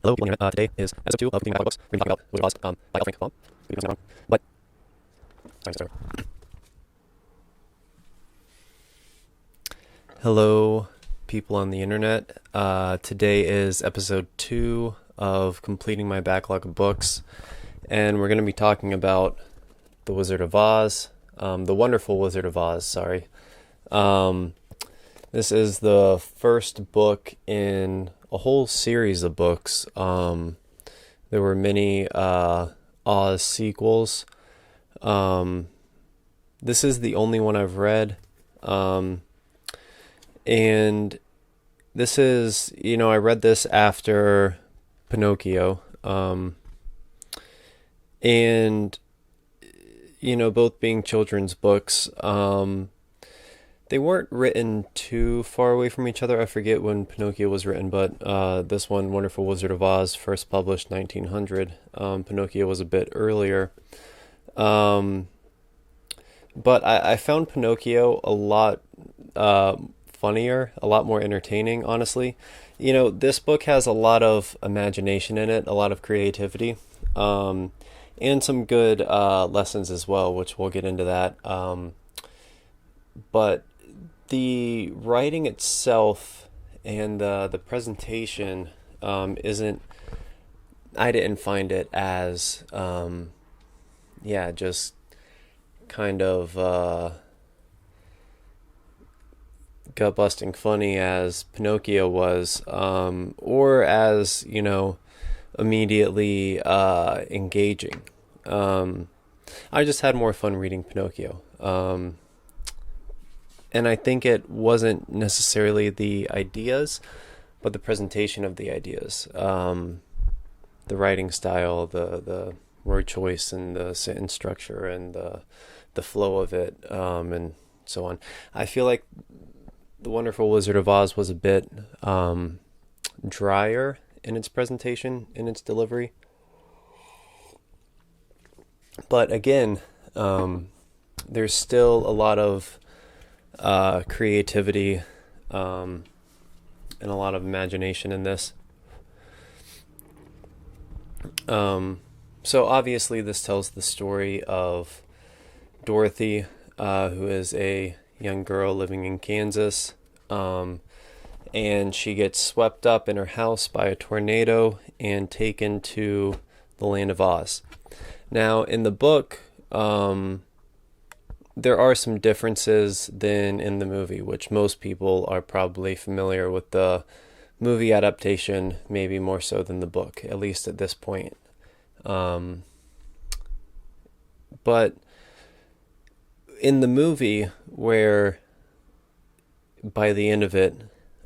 Hello, people on the internet. Today is episode 2 of Completing Backlog of Books. We're going to be talking about Wizard of Oz by Frank Fong. Maybe I'm wrong, but sorry. Hello, people on the internet. Today is episode 2 of Completing My Backlog of Books, and we're going to be talking about The Wizard of Oz, The Wonderful Wizard of Oz, sorry. This is the first book in a whole series of books. There were many Oz sequels. This is the only one I've read. And this is, I read this after Pinocchio. And, both being children's books, they weren't written too far away from each other. I forget when Pinocchio was written, but this one, Wonderful Wizard of Oz, first published 1900. Pinocchio was a bit earlier. But I found Pinocchio a lot funnier, a lot more entertaining, honestly. This book has a lot of imagination in it, a lot of creativity, and some good lessons as well, which we'll get into that. But the writing itself and the presentation I didn't find it as, just kind of gut-busting funny as Pinocchio was, or as, immediately engaging. I just had more fun reading Pinocchio. And I think it wasn't necessarily the ideas, but the presentation of the ideas. The writing style, the word choice, and the sentence structure, and the flow of it, and so on. I feel like The Wonderful Wizard of Oz was a bit drier in its presentation, in its delivery. But again, there's still a lot of creativity and a lot of imagination in this. So obviously this tells the story of Dorothy, who is a young girl living in Kansas, and she gets swept up in her house by a tornado and taken to the land of Oz. Now in the book, there are some differences than in the movie, which most people are probably familiar with the movie adaptation, maybe more so than the book, at least at this point. But in the movie, where by the end of it,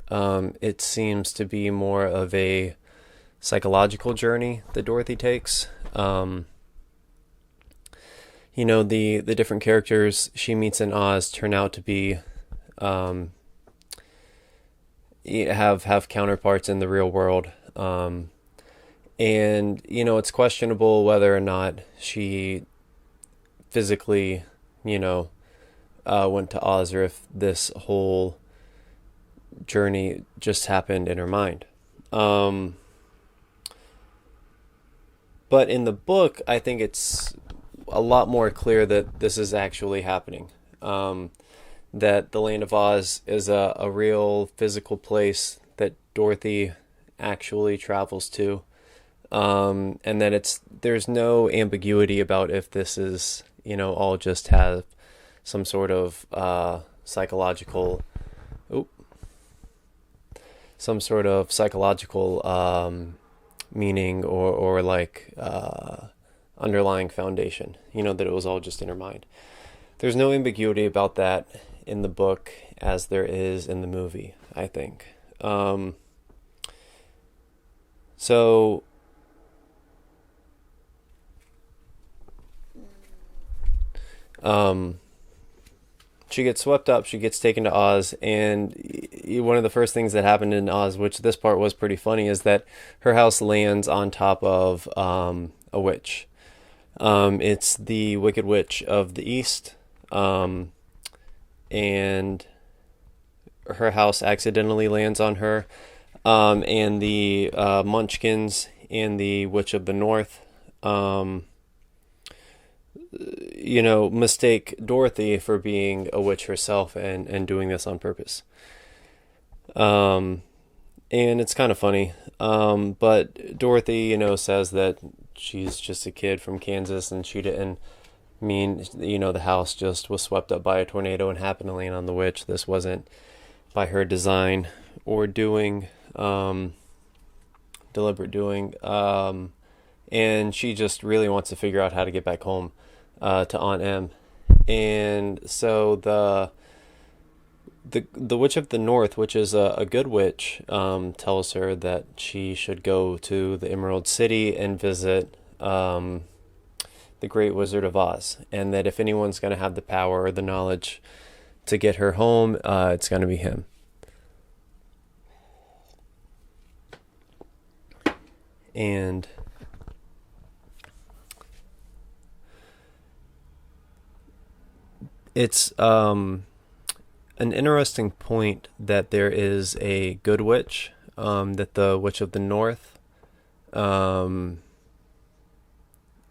it seems to be more of a psychological journey that Dorothy takes. The different characters she meets in Oz turn out to be have counterparts in the real world, and it's questionable whether or not she physically went to Oz, or if this whole journey just happened in her mind. But in the book, I think it's a lot more clear that this is actually happening. That the land of Oz is a real physical place that Dorothy actually travels to. And that there's no ambiguity about if this is, all just have some sort of psychological meaning, or like underlying foundation, that it was all just in her mind. There's no ambiguity about that in the book as there is in the movie, I think. She gets swept up, she gets taken to Oz, and one of the first things that happened in Oz, which this part was pretty funny, is that her house lands on top of a witch. It's the Wicked Witch of the East, and her house accidentally lands on her. and the Munchkins and the Witch of the North, um, mistake Dorothy for being a witch herself and doing this on purpose. Um, and it's kind of funny. But Dorothy, says that she's just a kid from Kansas and she didn't mean, the house just was swept up by a tornado and happened to land on the witch. This wasn't by her design or doing, deliberate doing. And she just really wants to figure out how to get back home to Aunt Em. And so the Witch of the North, which is a good witch, tells her that she should go to the Emerald City and visit the Great Wizard of Oz, and that if anyone's going to have the power or the knowledge to get her home, it's going to be him. And it's an interesting point that there is a good witch, that the Witch of the North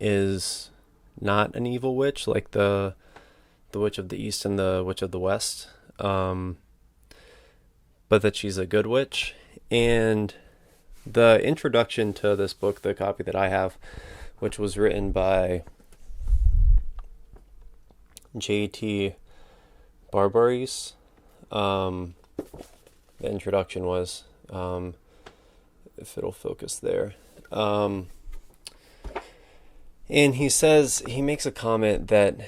is not an evil witch like the Witch of the East and the Witch of the West, but that she's a good witch. And the introduction to this book, the copy that I have, which was written by J.T. Barbaris, the introduction was, if it'll focus there, and he makes a comment that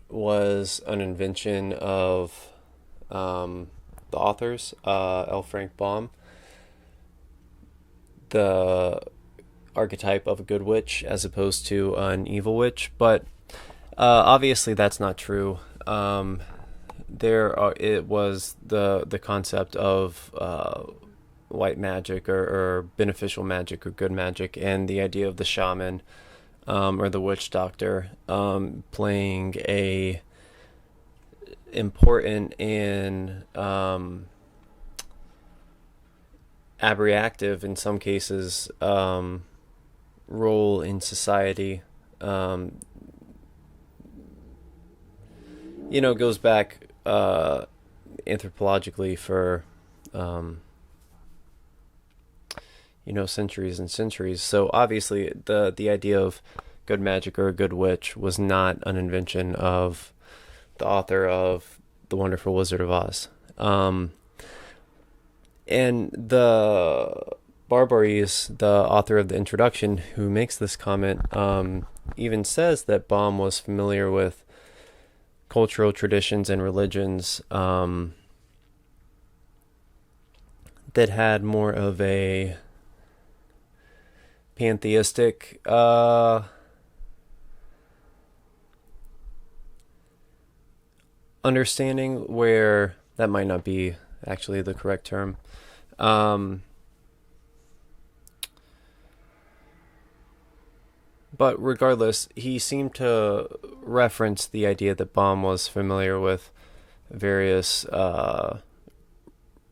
was an invention of the authors, L. Frank Baum, the archetype of a good witch as opposed to an evil witch. But obviously that's not true. It was the concept of white magic or beneficial magic or good magic, and the idea of the shaman or the witch doctor playing a important and abreactive, in some cases, role in society. Goes back anthropologically for centuries and centuries. So obviously the idea of good magic or a good witch was not an invention of the author of The Wonderful Wizard of Oz. And the Barbaris, the author of the introduction, who makes this comment, even says that Baum was familiar with cultural traditions and religions that had more of a pantheistic understanding, where that might not be actually the correct term. But regardless, he seemed to reference the idea that Baum was familiar with various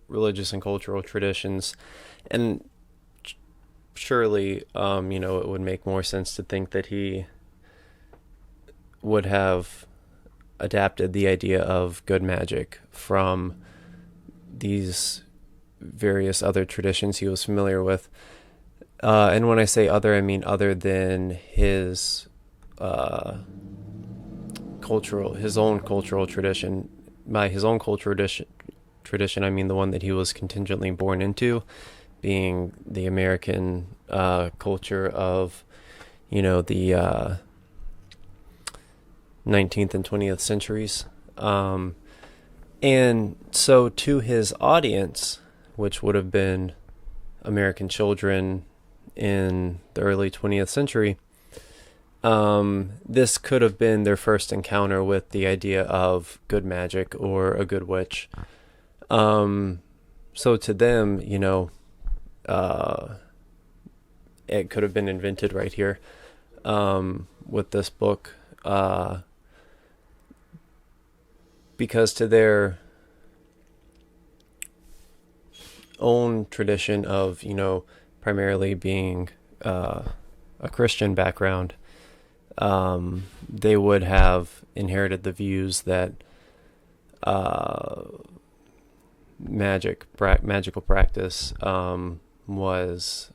religious and cultural traditions, and surely, it would make more sense to think that he would have adapted the idea of good magic from these various other traditions he was familiar with. And when I say other, I mean other than his own cultural tradition. By his own cultural tradition, I mean the one that he was contingently born into, being the American culture of, the 19th and 20th centuries. And so to his audience, which would have been American children in the early 20th century, this could have been their first encounter with the idea of good magic or a good witch. So to them, it could have been invented right here with this book, because to their own tradition of, primarily being a Christian background, they would have inherited the views that uh, magical practice was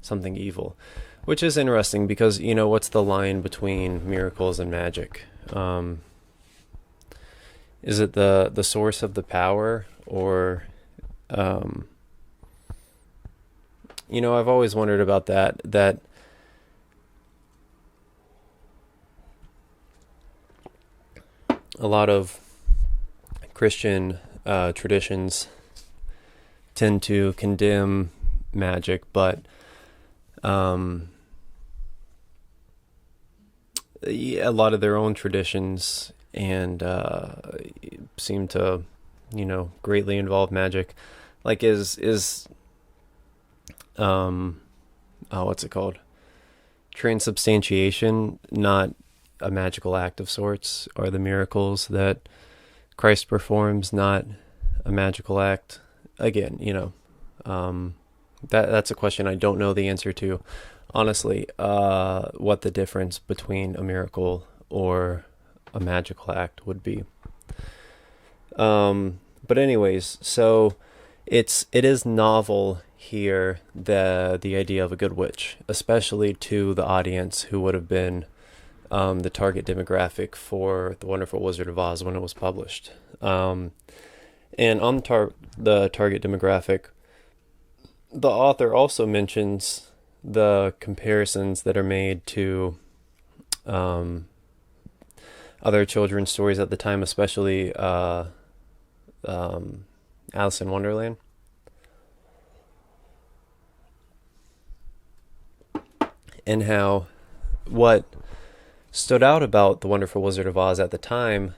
something evil, which is interesting because what's the line between miracles and magic? Is it the source of the power, or I've always wondered about that a lot of Christian traditions tend to condemn magic, but a lot of their own traditions and seem to greatly involve magic. Like is what's it called, transubstantiation not a magical act of sorts? Are the miracles that Christ performs not a magical act? Again, that's a question I don't know the answer to, honestly. What the difference between a miracle or a magical act would be. But anyways, so it is novel here, the idea of a good witch, especially to the audience who would have been the target demographic for The Wonderful Wizard of Oz when it was published. And on the target demographic, the author also mentions the comparisons that are made to other children's stories at the time, especially Alice in Wonderland. And how what stood out about The Wonderful Wizard of Oz at the time,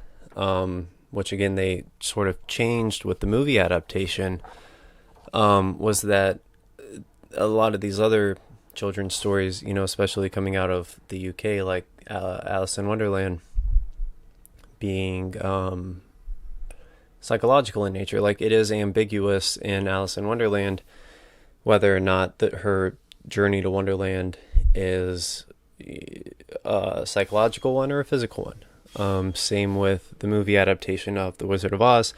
which again they sort of changed with the movie adaptation, was that a lot of these other children's stories, especially coming out of the UK, like Alice in Wonderland, being psychological in nature. Like, it is ambiguous in Alice in Wonderland whether or not that her journey to Wonderland is a psychological one or a physical one. Same with the movie adaptation of The Wizard of Oz.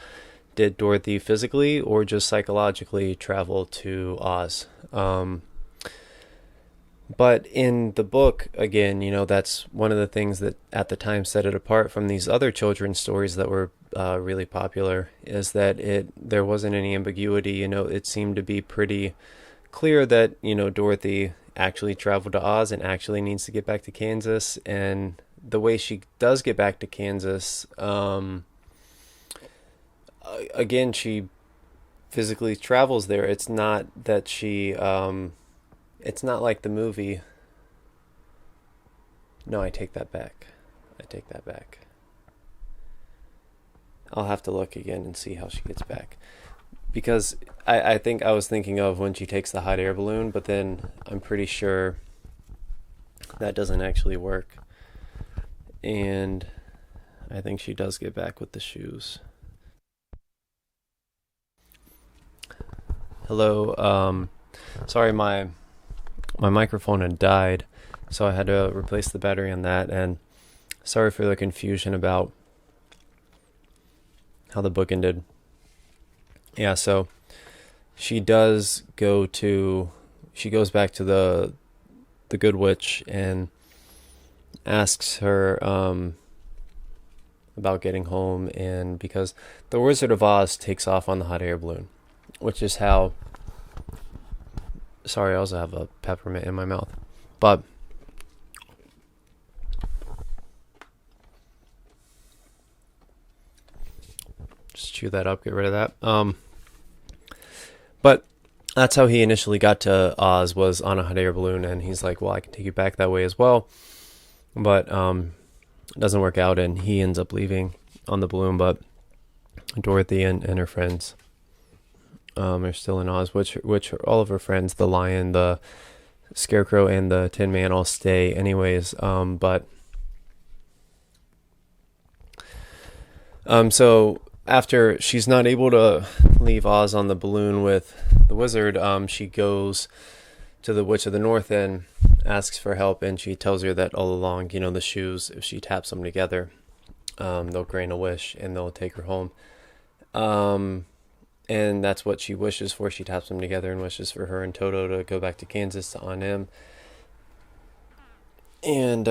Did Dorothy physically or just psychologically travel to Oz? But in the book, again, that's one of the things that at the time set it apart from these other children's stories that were really popular, is that there wasn't any ambiguity. It seemed to be pretty clear that, Dorothy actually traveled to Oz and actually needs to get back to Kansas. And the way she does get back to Kansas, again, she physically travels there. It's not that she, it's not like the movie. No, I take that back. I'll have to look again and see how she gets back. Because I think I was thinking of when she takes the hot air balloon, but then I'm pretty sure that doesn't actually work. And I think she does get back with the shoes. Hello, sorry, my microphone had died, so I had to replace the battery on that, and sorry for the confusion about how the book ended. Yeah, so she goes back to the Good Witch and asks her about getting home, and because the Wizard of Oz takes off on the hot air balloon, which is how... Sorry, I also have a peppermint in my mouth. But just chew that up, get rid of that. But that's how he initially got to Oz, was on a hot air balloon, and he's like, well, I can take you back that way as well. But it doesn't work out, and he ends up leaving on the balloon, but Dorothy and her friends are still in Oz, which all of her friends, the lion, the scarecrow, and the Tin Man, all stay anyways. So after she's not able to leave Oz on the balloon with the wizard, she goes to the Witch of the North and asks for help, and she tells her that all along, the shoes, if she taps them together, they'll grant a wish and they'll take her home. And that's what she wishes for. She taps them together and wishes for her and Toto to go back to Kansas to Aunt Em. And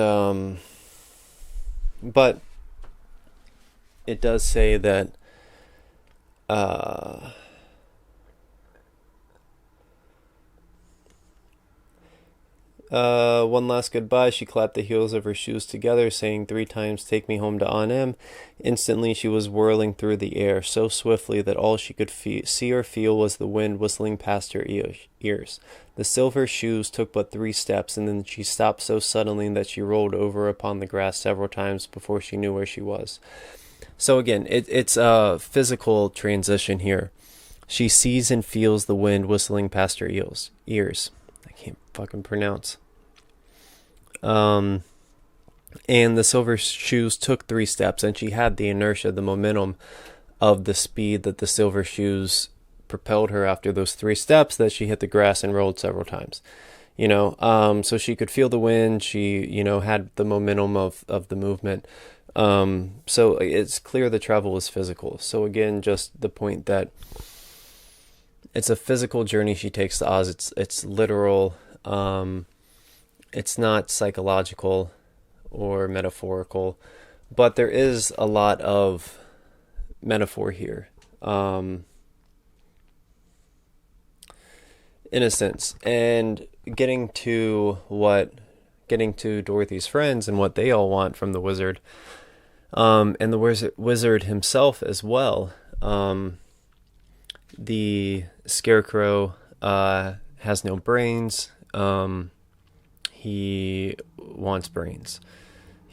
but it does say that one last goodbye. She clapped the heels of her shoes together, saying 3 times, "Take me home to Aunt Em." Instantly, she was whirling through the air so swiftly that all she could see or feel was the wind whistling past her ears. The silver shoes took but 3 steps, and then she stopped so suddenly that she rolled over upon the grass several times before she knew where she was. So again, it's a physical transition here. She sees and feels the wind whistling past her ears. I can't fucking pronounce. And the silver shoes took 3 steps, and she had the inertia, the momentum of the speed that the silver shoes propelled her after those 3 steps, that she hit the grass and rolled several times. So she could feel the wind. She, had the momentum of the movement. So it's clear the travel was physical. So again, just the point that it's a physical journey she takes to Oz. It's literal. It's not psychological or metaphorical, but there is a lot of metaphor here, in a sense. And getting to Dorothy's friends and what they all want from the wizard, and the wizard himself as well. The scarecrow has no brains. He wants brains.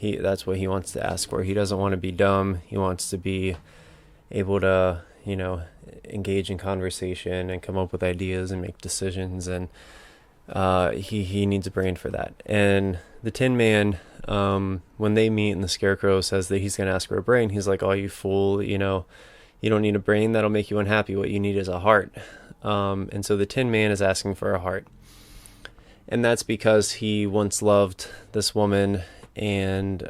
That's what he wants to ask for. He doesn't want to be dumb. He wants to be able to, engage in conversation and come up with ideas and make decisions. And he needs a brain for that. And the Tin Man, when they meet and the Scarecrow says that he's going to ask for a brain, he's like, "Oh, you fool, you don't need a brain. That'll make you unhappy. What you need is a heart." And so the Tin Man is asking for a heart. And that's because he once loved this woman, and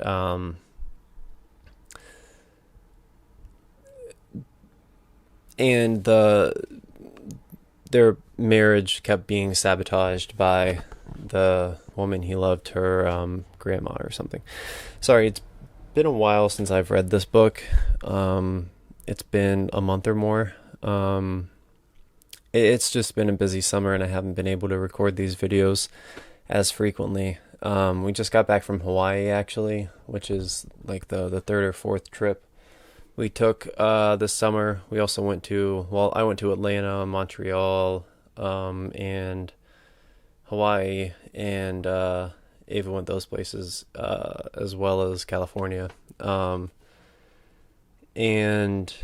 their marriage kept being sabotaged by the woman he loved, her grandma or something. Sorry, it's been a while since I've read this book. It's been a month or more. It's just been a busy summer, and I haven't been able to record these videos as frequently. We just got back from Hawaii, actually, which is like the 3rd or 4th trip we took this summer. We also I went to Atlanta, Montreal, and Hawaii, and Ava went those places, as well as California. And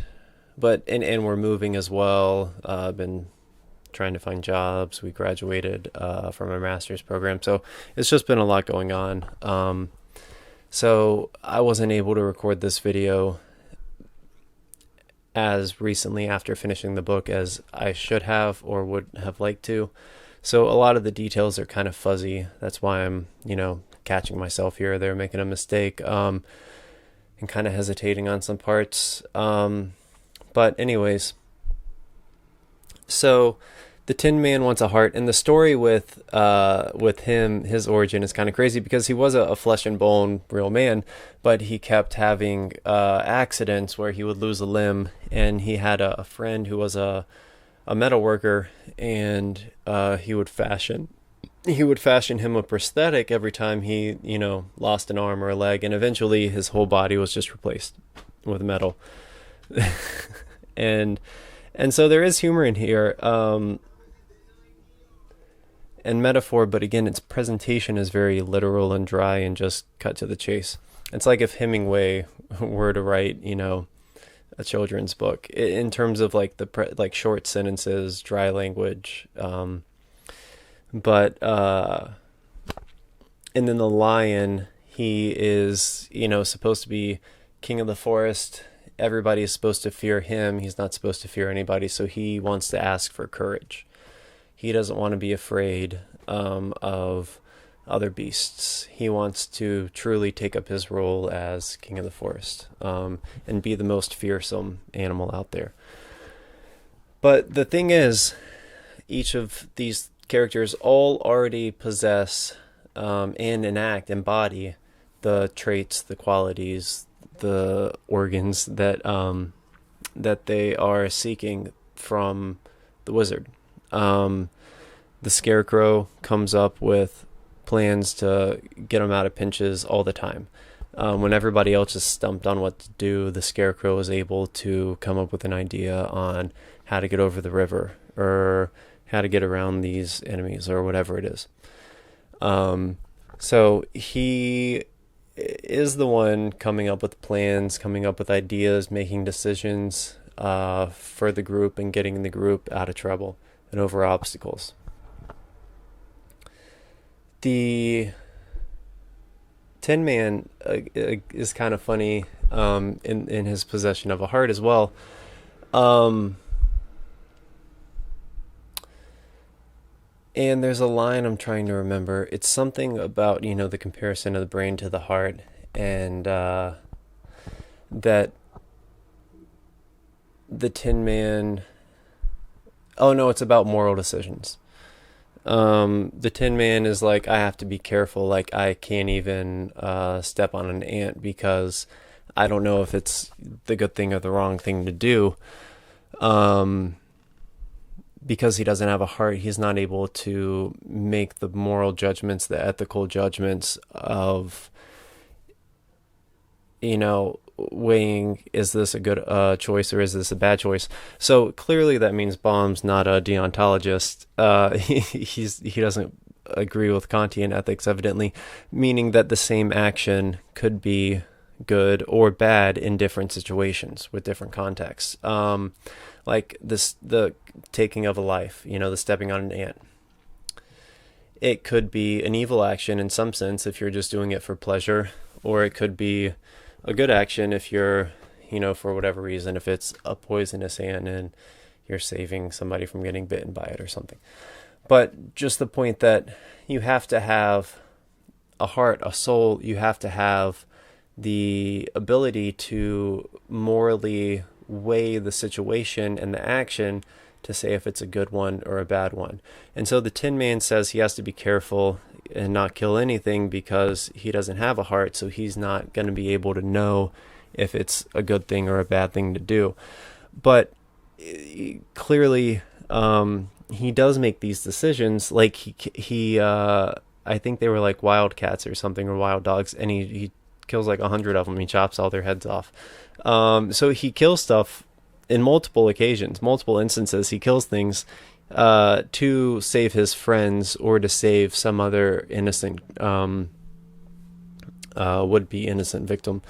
we're moving as well. I've been trying to find jobs. We graduated from our master's program, so it's just been a lot going on. So I wasn't able to record this video as recently after finishing the book as I should have or would have liked to. So a lot of the details are kind of fuzzy. That's why I'm, catching myself here or there, making a mistake, and kind of hesitating on some parts. But anyways, so the Tin Man wants a heart, and the story with him, his origin is kind of crazy because he was a flesh and bone real man, but he kept having accidents where he would lose a limb, and he had a friend who was a metal worker, and he would fashion him a prosthetic every time he, lost an arm or a leg, and eventually his whole body was just replaced with metal. and so there is humor in here, and metaphor, but again, its presentation is very literal and dry and just cut to the chase. It's like if Hemingway were to write, a children's book in terms of like like short sentences, dry language, but and then the lion, he is, supposed to be king of the forest, everybody is supposed to fear him. He's not supposed to fear anybody, so he wants to ask for courage. He doesn't want to be afraid of other beasts. He wants to truly take up his role as king of the forest, and be the most fearsome animal out there. But the thing is, each of these characters all already possess and embody the traits, the qualities, the organs that they are seeking from the wizard. The Scarecrow comes up with plans to get him out of pinches all the time. When everybody else is stumped on what to do, the Scarecrow is able to come up with an idea on how to get over the river, or how to get around these enemies, or whatever it is. So he is the one coming up with plans, coming up with ideas, making decisions for the group, and getting the group out of trouble and over obstacles. The Tin Man is kind of funny in his possession of a heart as well. And there's a line I'm trying to remember. It's something about, the comparison of the brain to the heart, and that the Tin Man... Oh, no, it's about moral decisions. The Tin Man is like, I have to be careful. Like, I can't even step on an ant because I don't know if it's the good thing or the wrong thing to do. Because he doesn't have a heart, he's not able to make the moral judgments, the ethical judgments of, weighing, is this a good choice or is this a bad choice? So clearly that means Baum's not a deontologist. He doesn't agree with Kantian ethics, evidently, meaning that the same action could be good or bad in different situations with different contexts. Like the taking of a life, the stepping on an ant. It could be an evil action in some sense if you're just doing it for pleasure, or it could be a good action if you're, for whatever reason, if it's a poisonous ant and you're saving somebody from getting bitten by it or something. But just the point that you have to have a heart, a soul, you have to have the ability to morally weigh the situation and the action to say if it's a good one or a bad one. And so the Tin Man says he has to be careful and not kill anything because he doesn't have a heart, so he's not going to be able to know if it's a good thing or a bad thing to do. But clearly he does make these decisions. Like he I think they were like wildcats or something, or wild dogs, and he kills like 100 of them. He chops all their heads off. So he kills stuff in multiple occasions, multiple instances. He kills things to save his friends or to save some other innocent, would-be innocent victim.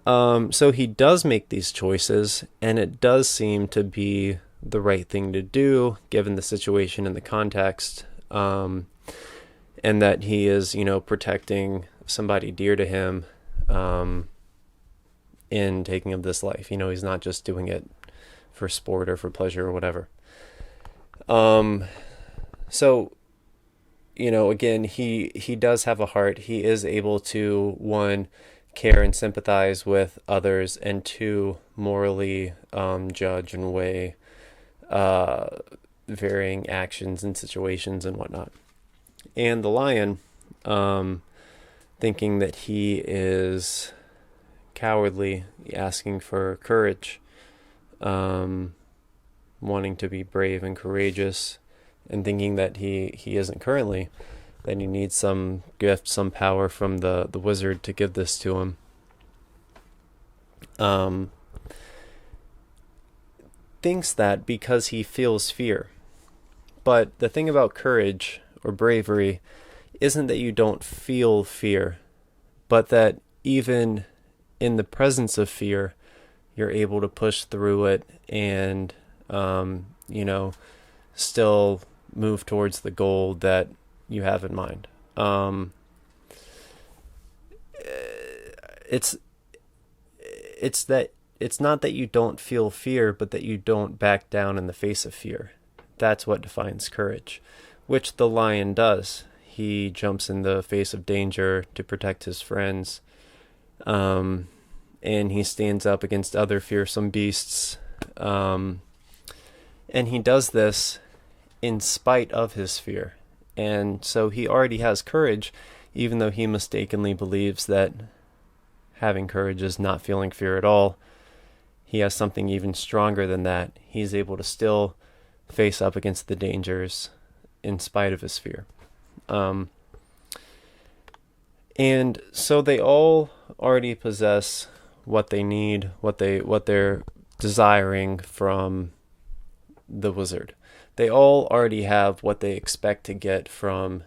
So he does make these choices, and it does seem to be the right thing to do given the situation and the context, and that he is, protecting somebody dear to him in taking of this life. He's not just doing it for sport or for pleasure or whatever. So, again, he does have a heart. He is able to, one, care and sympathize with others, and two, morally judge and weigh varying actions and situations and whatnot. And the lion, thinking that he is cowardly, asking for courage, wanting to be brave and courageous, and thinking that he isn't currently, that he needs some gift, some power from the wizard to give this to him. Thinks that because he feels fear. But the thing about courage or bravery isn't that you don't feel fear, but that even in the presence of fear, you're able to push through it and, still move towards the goal that you have in mind. It's it's not that you don't feel fear, but that you don't back down in the face of fear. That's what defines courage, which the lion does. He jumps in the face of danger to protect his friends, and he stands up against other fearsome beasts. And he does this in spite of his fear. And so he already has courage, even though he mistakenly believes that having courage is not feeling fear at all. He has something even stronger than that. He's able to still face up against the dangers in spite of his fear. And so they all already possess what they need, what they're desiring from the wizard. They all already have what they expect to get from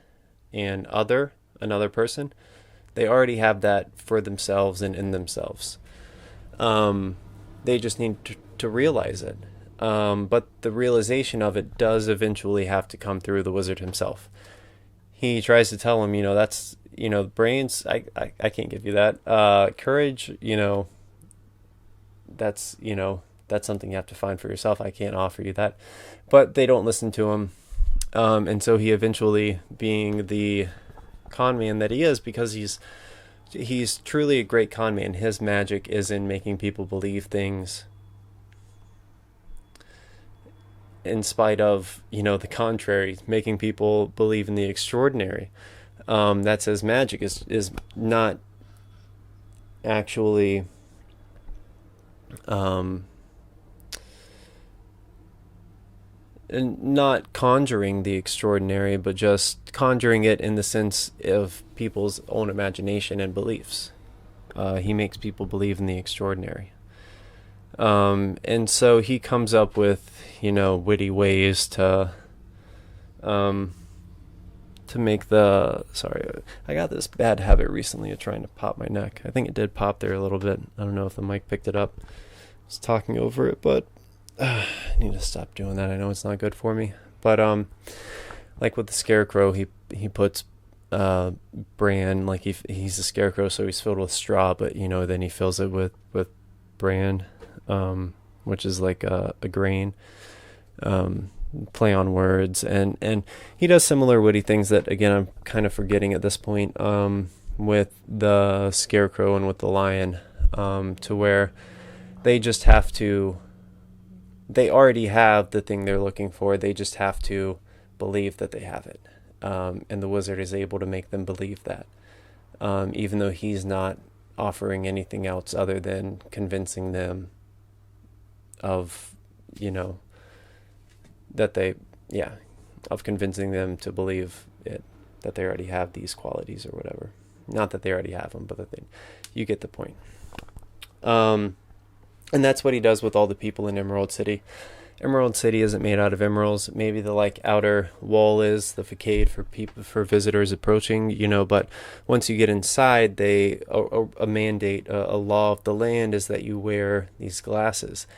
another person. They already have that for themselves and in themselves. They just need to realize it. But the realization of it does eventually have to come through the wizard himself. He tries to tell him, that's, brains, I can't give you that. Courage, that's something you have to find for yourself. I can't offer you that. But they don't listen to him. And so he eventually, being the con man that he is, because he's truly a great con man. His magic is in making people believe things in spite of, the contrary, making people believe in the extraordinary. That's his magic, is not actually not conjuring the extraordinary, but just conjuring it in the sense of people's own imagination and beliefs. He makes people believe in the extraordinary. And so he comes up with, witty ways to make sorry, I got this bad habit recently of trying to pop my neck. I think it did pop there a little bit. I don't know if the mic picked it up. I was talking over it, but I need to stop doing that. I know it's not good for me. But like with the scarecrow, he puts bran, like he's a scarecrow, so he's filled with straw, but then he fills it with bran, which is like a grain. Play on words, and he does similar witty things that, again, I'm kind of forgetting at this point, with the scarecrow and with the lion, to where they just have to, they already have the thing they're looking for. They just have to believe that they have it. And the wizard is able to make them believe that, even though he's not offering anything else other than convincing them of, of convincing them to believe it, that they already have these qualities or whatever. Not that they already have them, but you get the point. And that's what he does with all the people in Emerald City. Emerald City isn't made out of emeralds. Maybe the outer wall is the facade for visitors approaching, but once you get inside, a mandate, a law of the land is that you wear these glasses.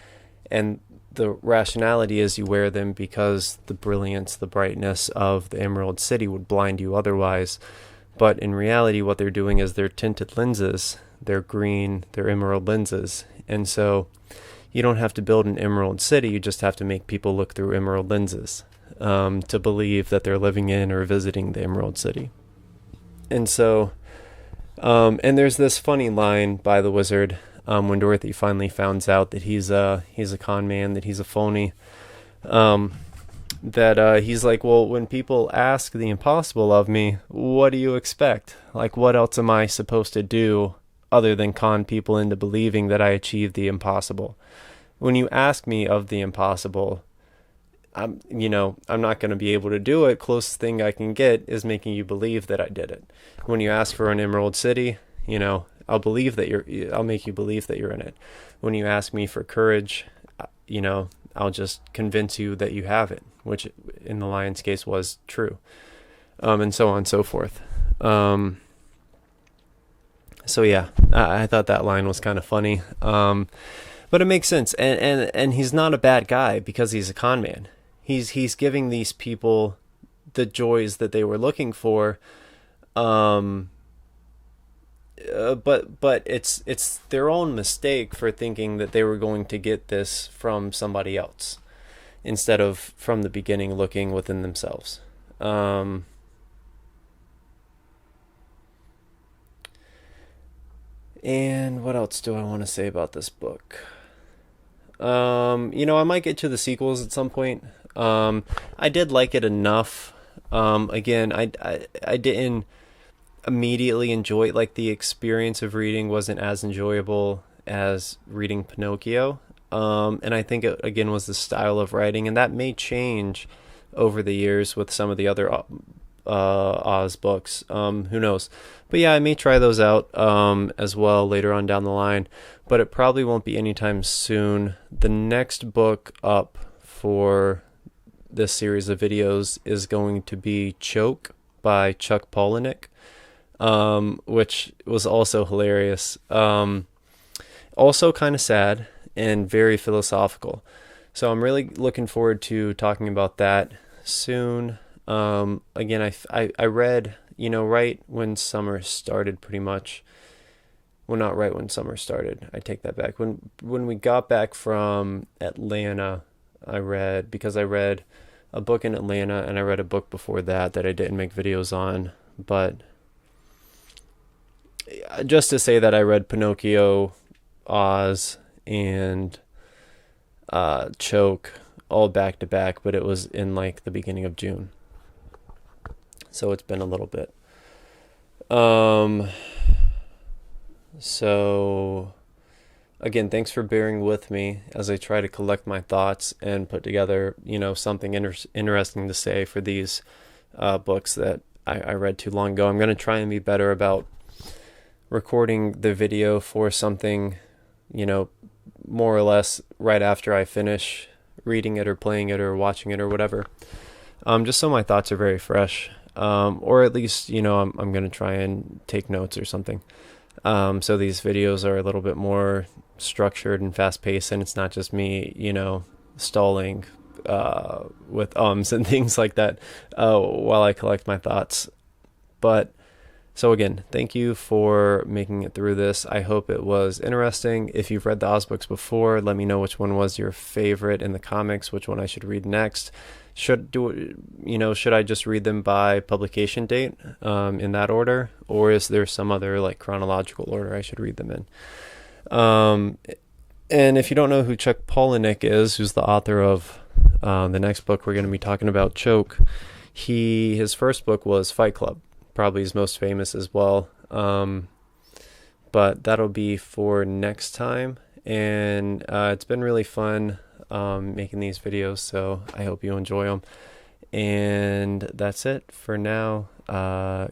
And the rationality is you wear them because the brilliance, the brightness of the Emerald City would blind you otherwise. But in reality, what they're doing is they're tinted lenses. They're green, they're emerald lenses. And so you don't have to build an Emerald City, you just have to make people look through emerald lenses to believe that they're living in or visiting the Emerald City. And so, and there's this funny line by the wizard when Dorothy finally finds out that he's a con man, that he's a phony, that he's like, well, when people ask the impossible of me, what do you expect? What else am I supposed to do other than con people into believing that I achieved the impossible? When you ask me of the impossible, I'm not going to be able to do it. Closest thing I can get is making you believe that I did it. When you ask for an Emerald City, I'll believe that I'll make you believe that you're in it. When you ask me for courage, I'll just convince you that you have it, which in the lion's case was true. And so on and so forth. So yeah, I thought that line was kind of funny. But it makes sense. And he's not a bad guy because he's a con man. He's giving these people the joys that they were looking for, but it's their own mistake for thinking that they were going to get this from somebody else instead of from the beginning looking within themselves. And what else do I want to say about this book? I might get to the sequels at some point. I did like it enough. Again, I didn't immediately enjoy it. Like, the experience of reading wasn't as enjoyable as reading Pinocchio. And I think it again was the style of writing, and that may change over the years with some of the other Oz books. Who knows? But yeah, I may try those out as well later on down the line, but it probably won't be anytime soon. The next book up for this series of videos is going to be Choke by Chuck Palahniuk, which was also hilarious. Also kind of sad and very philosophical. So I'm really looking forward to talking about that soon. Again, I read, right when summer started, pretty much. Well, not right when summer started. I take that back. When we got back from Atlanta, because I read a book in Atlanta and I read a book before that I didn't make videos on. But just to say that I read Pinocchio, Oz, and Choke all back to back, but it was in like the beginning of June. So it's been a little bit. So again, thanks for bearing with me as I try to collect my thoughts and put together, something interesting to say for these books that I read too long ago. I'm going to try and be better about recording the video for something, more or less right after I finish reading it or playing it or watching it or whatever. Just so my thoughts are very fresh. Or at least, I'm going to try and take notes or something. So these videos are a little bit more structured and fast paced, and it's not just me, stalling with ums and things like that while I collect my thoughts. But so again, thank you for making it through this. I hope it was interesting. If you've read the Oz books before, let me know which one was your favorite in the comics, which one I should read next. Should I just read them by publication date in that order, or is there some other like chronological order I should read them in? And if you don't know who Chuck Palahniuk is, who's the author of the next book we're going to be talking about, Choke, his first book was Fight Club, probably his most famous as well. But that'll be for next time. And it's been really fun making these videos, so I hope you enjoy them. And that's it for now.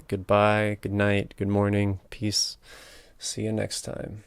Goodbye, good night, good morning, peace. See you next time.